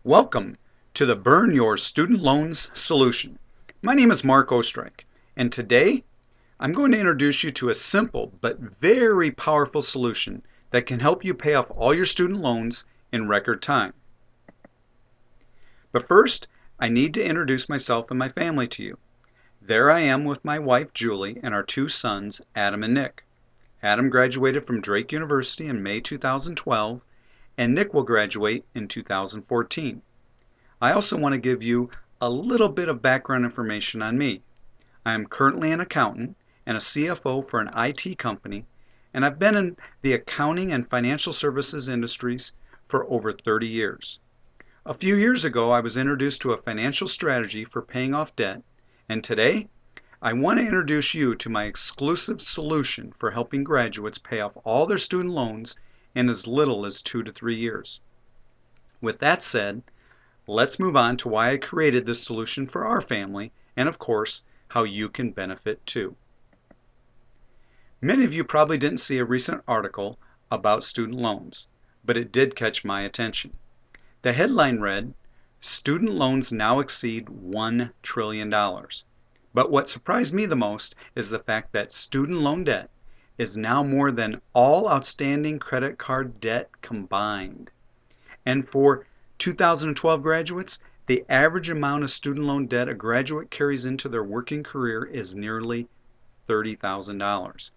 Welcome to the Burn Your Student Loans Solution. My name is Mark Ostrike, and today I'm going to introduce you to a simple but very powerful solution that can help you pay off all your student loans in record time. But first, I need to introduce myself and my family to you. There I am with my wife Julie and our two sons, Adam and Nick. Adam graduated from Drake University in May 2012, and Nick will graduate in 2014. I also want to give you a little bit of background information on me. I am currently an accountant and a CFO for an IT company, and I've been in the accounting and financial services industries for over 30 years. A few years ago, I was introduced to a financial strategy for paying off debt, and today I want to introduce you to my exclusive solution for helping graduates pay off all their student loans in as little as 2 to 3 years. With that said, let's move on to why I created this solution for our family and, of course, how you can benefit too. Many of you probably didn't see a recent article about student loans, but it did catch my attention. The headline read, "Student loans now exceed $1 trillion. But what surprised me the most is the fact that student loan debt is now more than all outstanding credit card debt combined. And for 2012 graduates, the average amount of student loan debt a graduate carries into their working career is nearly $30,000.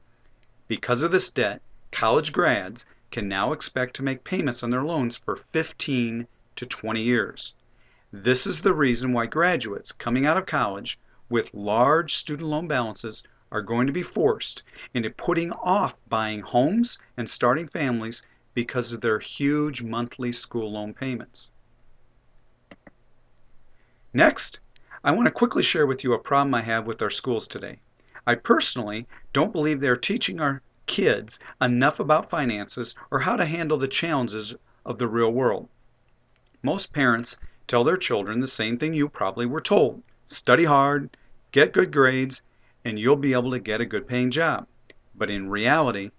Because of this debt, college grads can now expect to make payments on their loans for 15 to 20 years. This is the reason why graduates coming out of college with large student loan balances are going to be forced into putting off buying homes and starting families because of their huge monthly school loan payments. Next, I want to quickly share with you a problem I have with our schools today. I personally don't believe they're teaching our kids enough about finances or how to handle the challenges of the real world. Most parents tell their children the same thing you probably were told: study hard, get good grades, and you'll be able to get a good paying job. But in reality,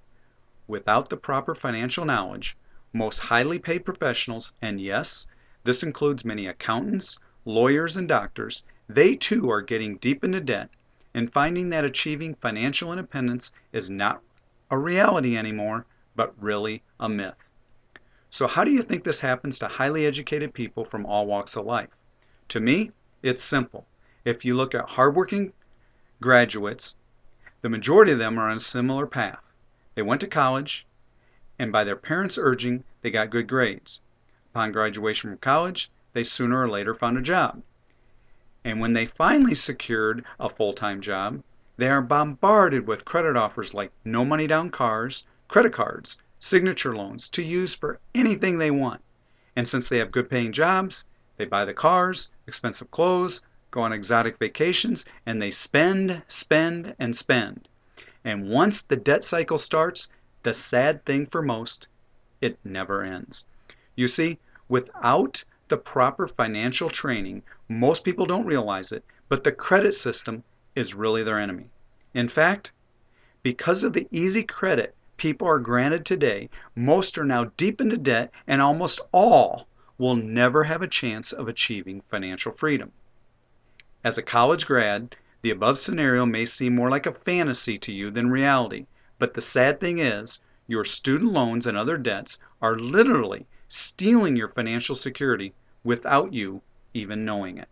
without the proper financial knowledge, most highly paid professionals, and yes, this includes many accountants, lawyers, and doctors, they too are getting deep into debt and finding that achieving financial independence is not a reality anymore, but really a myth. So how do you think this happens to highly educated people from all walks of life? To me, it's simple. If you look at hardworking graduates, the majority of them are on a similar path. They went to college, and by their parents' urging, they got good grades. Upon graduation from college, they sooner or later found a job. And when they finally secured a full-time job, they are bombarded with credit offers like no money down cars, credit cards, signature loans to use for anything they want. And since they have good paying jobs, they buy the cars, expensive clothes, go on exotic vacations, and they spend, spend, and spend. And once the debt cycle starts, the sad thing for most, it never ends. You see, without the proper financial training, most people don't realize it, but the credit system is really their enemy. In fact, because of the easy credit people are granted today, most are now deep into debt, and almost all will never have a chance of achieving financial freedom. As a college grad, the above scenario may seem more like a fantasy to you than reality, but the sad thing is, your student loans and other debts are literally stealing your financial security without you even knowing it.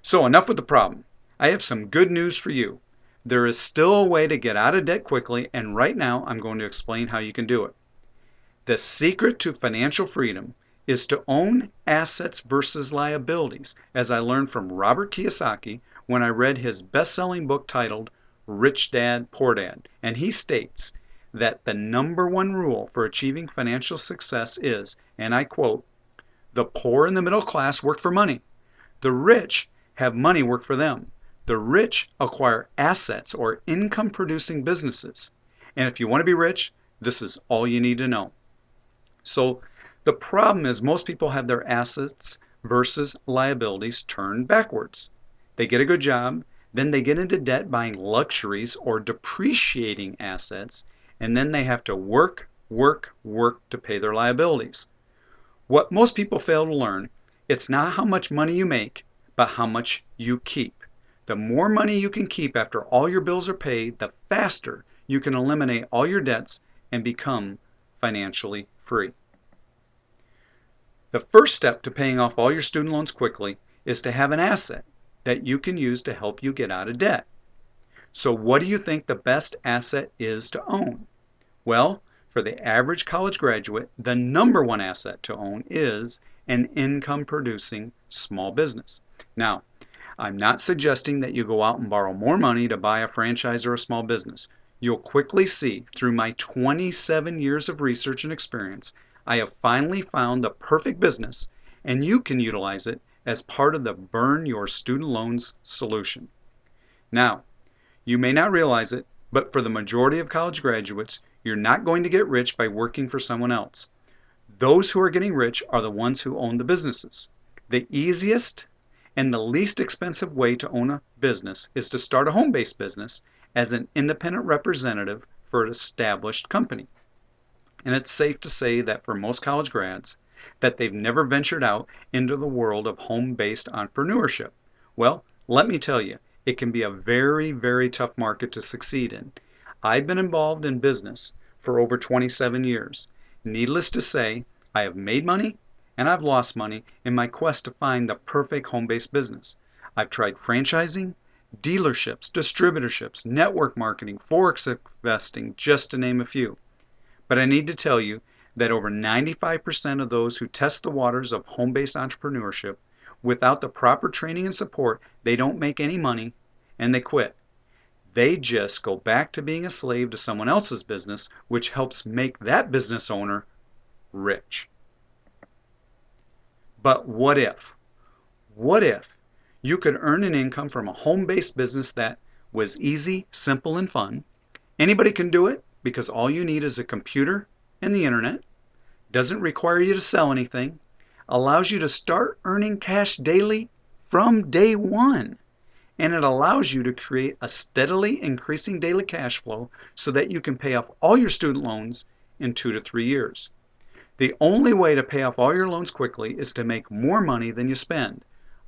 So enough with the problem. I have some good news for you. There is still a way to get out of debt quickly, and right now I'm going to explain how you can do it. The secret to financial freedom is to own assets versus liabilities, as I learned from Robert Kiyosaki when I read his best-selling book titled Rich Dad, Poor Dad. And he states that the number one rule for achieving financial success is, and I quote, "The poor and the middle class work for money. The rich have money work for them. The rich acquire assets or income-producing businesses. And if you want to be rich, this is all you need to know." So the problem is most people have their assets versus liabilities turned backwards. They get a good job, then they get into debt buying luxuries or depreciating assets, and then they have to work to pay their liabilities. What most people fail to learn, it's not how much money you make, but how much you keep. The more money you can keep after all your bills are paid, the faster you can eliminate all your debts and become financially free. The first step to paying off all your student loans quickly is to have an asset that you can use to help you get out of debt. So what do you think the best asset is to own? Well, for the average college graduate, the number one asset to own is an income-producing small business. Now, I'm not suggesting that you go out and borrow more money to buy a franchise or a small business. You'll quickly see through my 27 years of research and experience, I have finally found the perfect business, and you can utilize it as part of the Burn Your Student Loans solution. Now, you may not realize it, but for the majority of college graduates, you're not going to get rich by working for someone else. Those who are getting rich are the ones who own the businesses. The easiest and the least expensive way to own a business is to start a home-based business as an independent representative for an established company. And it's safe to say that for most college grads, that they've never ventured out into the world of home-based entrepreneurship. Well, let me tell you, it can be a very, very tough market to succeed in. I've been involved in business for over 27 years. Needless to say, I have made money and I've lost money in my quest to find the perfect home-based business. I've tried franchising, dealerships, distributorships, network marketing, forex investing, just to name a few. But I need to tell you that over 95% of those who test the waters of home-based entrepreneurship, without the proper training and support, they don't make any money and they quit. They just go back to being a slave to someone else's business, which helps make that business owner rich. But what if? What if you could earn an income from a home-based business that was easy, simple, and fun? Anybody can do it because all you need is a computer and the internet. Doesn't require you to sell anything. Allows you to start earning cash daily from day one. And it allows you to create a steadily increasing daily cash flow so that you can pay off all your student loans in 2 to 3 years. The only way to pay off all your loans quickly is to make more money than you spend.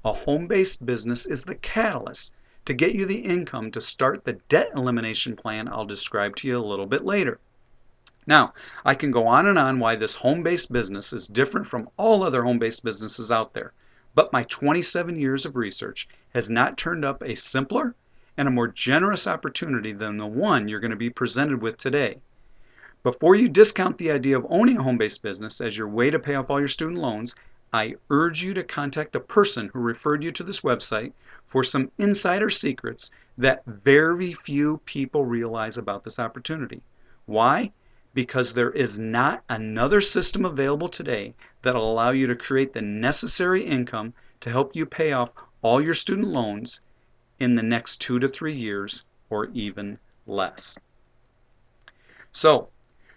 A home-based business is the catalyst to get you the income to start the debt elimination plan I'll describe to you a little bit later. Now, I can go on and on why this home-based business is different from all other home-based businesses out there. But my 27 years of research has not turned up a simpler and a more generous opportunity than the one you're going to be presented with today. Before you discount the idea of owning a home-based business as your way to pay off all your student loans, I urge you to contact the person who referred you to this website for some insider secrets that very few people realize about this opportunity. Why? Because there is not another system available today that will allow you to create the necessary income to help you pay off all your student loans in the next 2 to 3 years or even less. So,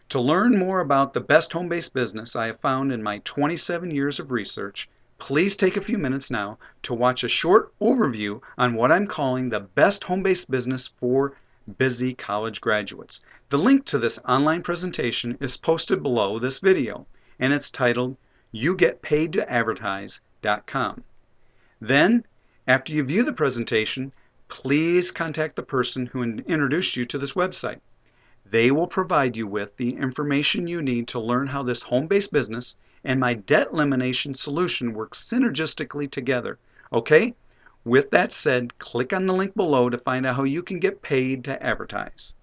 to learn more about the best home-based business I have found in my 27 years of research, please take a few minutes now to watch a short overview on what I'm calling the best home-based business for busy college graduates. The link to this online presentation is posted below this video, and it's titled YouGetPaidToAdvertise.com. Then, after you view the presentation, please contact the person who introduced you to this website. They will provide you with the information you need to learn how this home-based business and my debt elimination solution work synergistically together. Okay? With that said, click on the link below to find out how you can get paid to advertise.